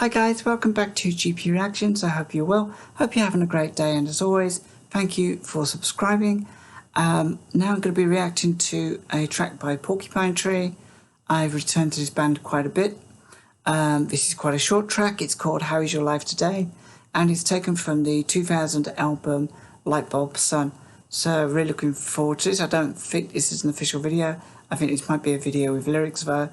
Hi guys, welcome back to GP Reactions. I hope you're well. Hope you're having a great day, and as always, thank you for subscribing. Now I'm going to be reacting to a track by Porcupine Tree. I've returned to this band quite a bit. This is quite a short track. It's called How Is Your Life Today? And it's taken from the 2000 album Lightbulb Sun. So really looking forward to this. I don't think this is an official video. I think this might be a video with lyrics though.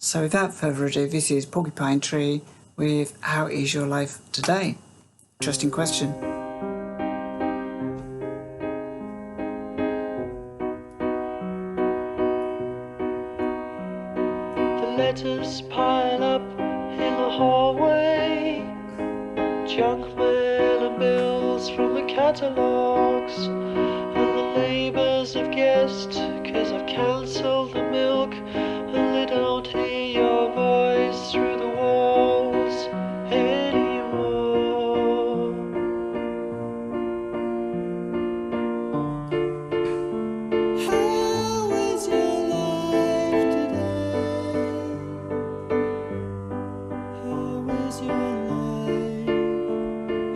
So without further ado, this is Porcupine Tree with How Is Your Life Today? Interesting question. The letters pile up in the hallway, junk mail and bills from the catalogues, and the neighbours have guessed 'cause I've cancelled the milk, and they don't hear your voice through the walls anymore. How is your life today? How is your life?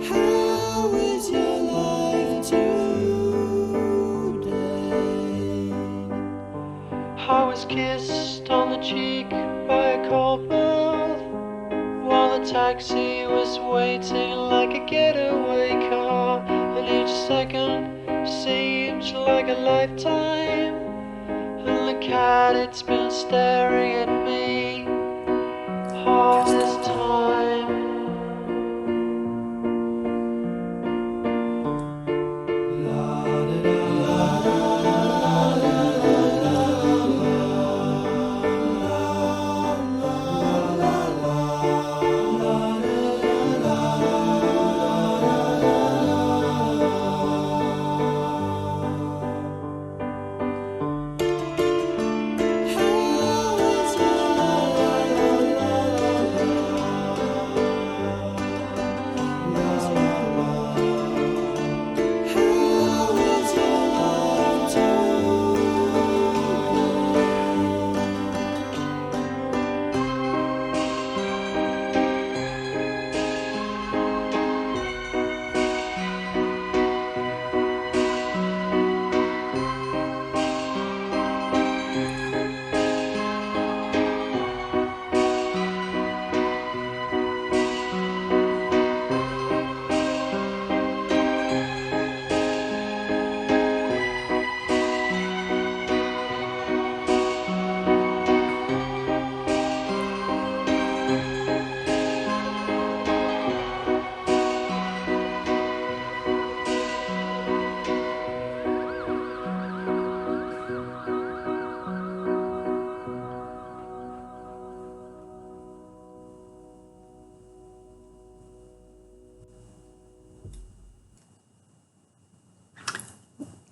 How is your life today? I was kissed on the cheek by a cold mouth while the taxi was waiting like a getaway car, and each second seems like a lifetime, and the cat, it's been staring at me all this time.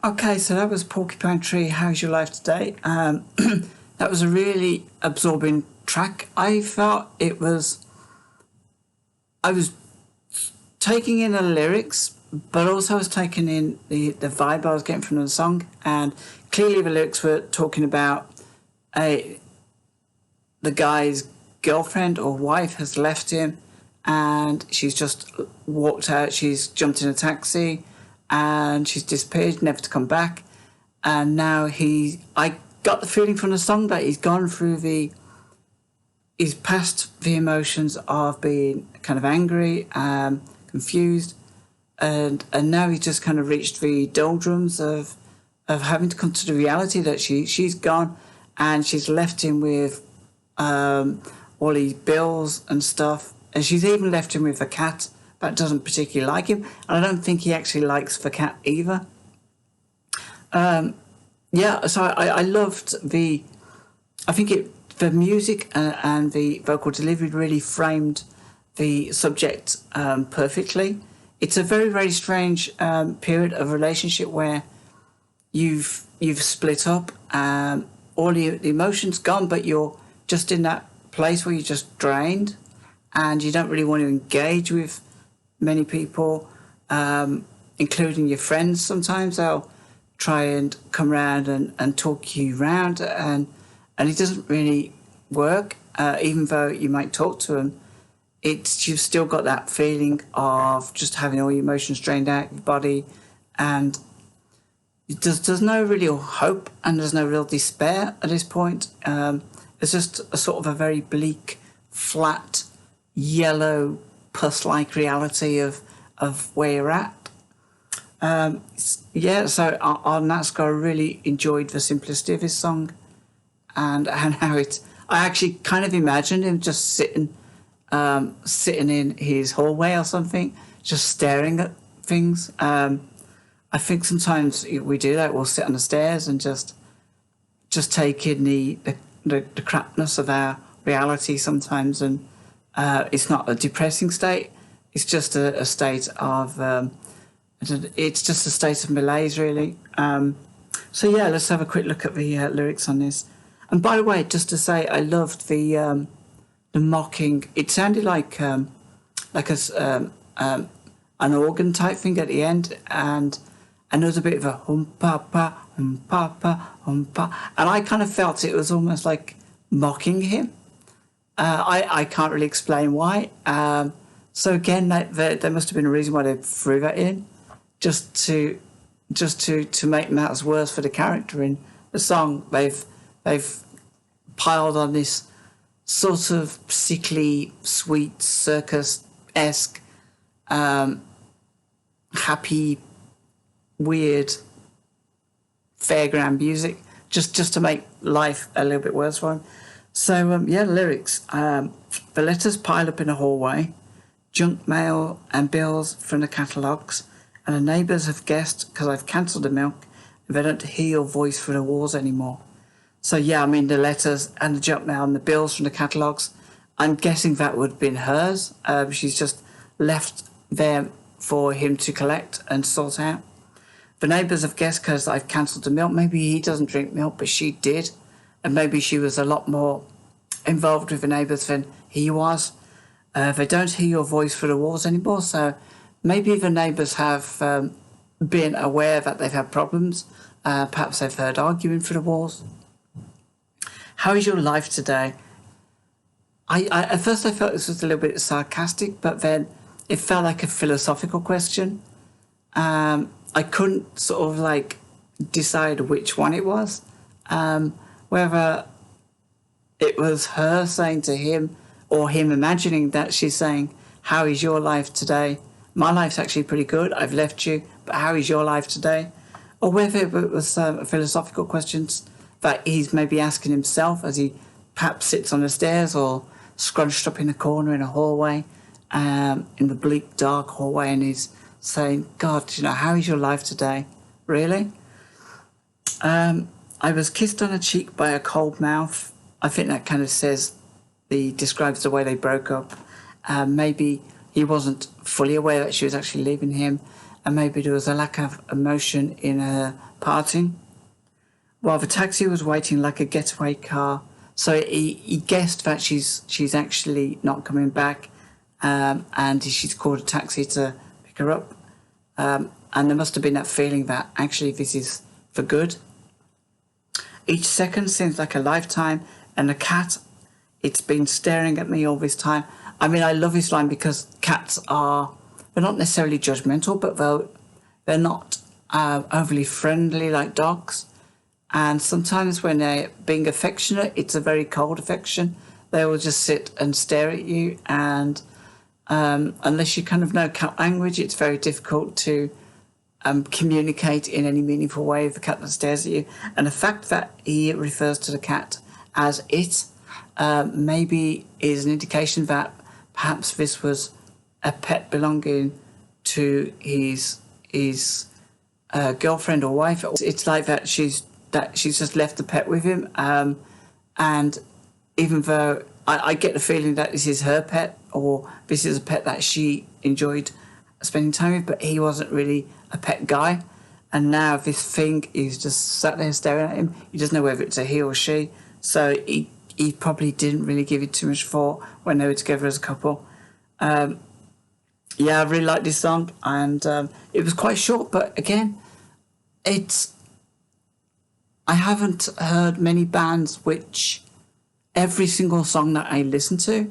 Okay, so that was Porcupine Tree, How's Your Life Today? That was a really absorbing track. I felt I was taking in the lyrics, but also I was taking in the vibe I was getting from the song. And clearly the lyrics were talking about the guy's girlfriend or wife has left him, and she's just walked out, she's jumped in a taxi, and she's disappeared, never to come back. And now I got the feeling from the song that he's gone through he's past the emotions of being kind of angry, confused, and now he's just kind of reached the doldrums of having to come to the reality that she's gone, and she's left him with all his bills and stuff, and she's even left him with a cat that doesn't particularly like him, and I don't think he actually likes the cat either. Yeah, so I loved the music and the vocal delivery really framed the subject perfectly. It's a very, very strange period of relationship where you've split up, all the emotions gone, but you're just in that place where you're just drained, and you don't really want to engage with many people, including your friends. Sometimes they'll try and come around and talk you round, and it doesn't really work, even though you might talk to them. you've still got that feeling of just having all your emotions drained out your body, and there's no real hope and there's no real despair at this point. It's just a sort of a very bleak, flat, yellow, pus-like reality of where you're at. So on that score, I really enjoyed the simplicity of his song, and how it. I actually kind of imagined him just sitting in his hallway or something, just staring at things. I think sometimes we do that. We'll sit on the stairs and just take in the crapness of our reality sometimes, and it's not a depressing state. It's just a state of it's just a state of malaise, really. So yeah, let's have a quick look at the lyrics on this. And by the way, just to say, I loved the mocking. It sounded like an organ type thing at the end, and another bit of a hum pa pa hum pa pa hum pa, and I kind of felt it was almost like mocking him. I can't really explain why. So again, there must have been a reason why they threw that in, just to make matters worse for the character in the song. They've piled on this sort of sickly, sweet, circus-esque, happy, weird fairground music, just to make life a little bit worse for him. So lyrics. The letters pile up in a hallway, junk mail and bills from the catalogues, and the neighbours have guessed because I've cancelled the milk and they don't hear your voice through the walls anymore. So yeah, I mean the letters and the junk mail and the bills from the catalogues, I'm guessing that would have been hers. She's just left there for him to collect and sort out. The neighbours have guessed because I've cancelled the milk. Maybe he doesn't drink milk, but she did. And maybe she was a lot more involved with the neighbours than he was. They don't hear your voice through the walls anymore. So maybe the neighbours have been aware that they've had problems. Perhaps they've heard arguing through the walls. How is your life today? I at first I felt this was a little bit sarcastic, but then it felt like a philosophical question. I couldn't sort of like decide which one it was. Whether it was her saying to him or him imagining that she's saying, how is your life today? My life's actually pretty good. I've left you, but how is your life today? Or whether it was philosophical questions that he's maybe asking himself as he perhaps sits on the stairs or scrunched up in a corner in a hallway, in the bleak, dark hallway, and he's saying, God, how is your life today? Really? I was kissed on the cheek by a cold mouth. I think that kind of describes the way they broke up. Maybe he wasn't fully aware that she was actually leaving him, and maybe there was a lack of emotion in her parting. While the taxi was waiting like a getaway car, so he guessed that she's actually not coming back, and she's called a taxi to pick her up. And there must have been that feeling that actually this is for good. Each second seems like a lifetime, and the cat, it's been staring at me all this time. I mean, I love this line because cats they're not necessarily judgmental, but they're not overly friendly like dogs. And sometimes when they're being affectionate, it's a very cold affection. They will just sit and stare at you, and unless you kind of know cat language, it's very difficult to communicate in any meaningful way with a cat that stares at you. And the fact that he refers to the cat as it maybe is an indication that perhaps this was a pet belonging to his girlfriend or wife. It's like that she's just left the pet with him, and even though I get the feeling that this is her pet, or this is a pet that she enjoyed spending time with, but he wasn't really a pet guy, and now this thing is just sat there staring at him. He doesn't know whether it's a he or she, so he probably didn't really give it too much thought when they were together as a couple. I really like this song, and it was quite short, but again, I haven't heard many bands which every single song that I listen to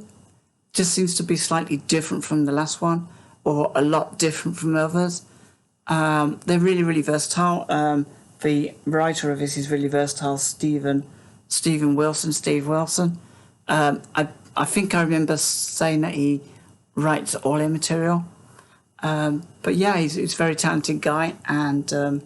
just seems to be slightly different from the last one, or a lot different from others. They're really, really versatile. The writer of this is really versatile, Steve Wilson. I think I remember saying that he writes all their material. But yeah, he's a very talented guy, and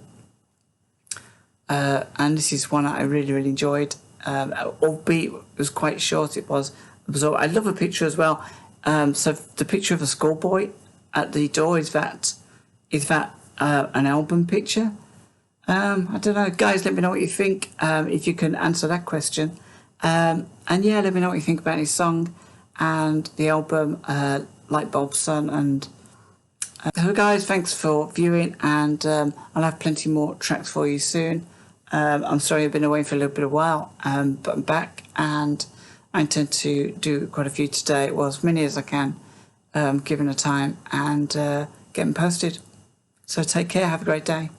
this is one that I really, really enjoyed. Albeit it was quite short. It was. I love a picture as well. So the picture of a schoolboy at the door, is that an album picture? I don't know, guys. Let me know what you think. If you can answer that question, and yeah, let me know what you think about his song and the album, Light Bulb Sun. And so, guys, thanks for viewing, and I'll have plenty more tracks for you soon. I'm sorry I've been away for a little bit of a while, but I'm back, and I intend to do quite a few today. Well, as many as I can, given the time, and get them posted. So take care. Have a great day.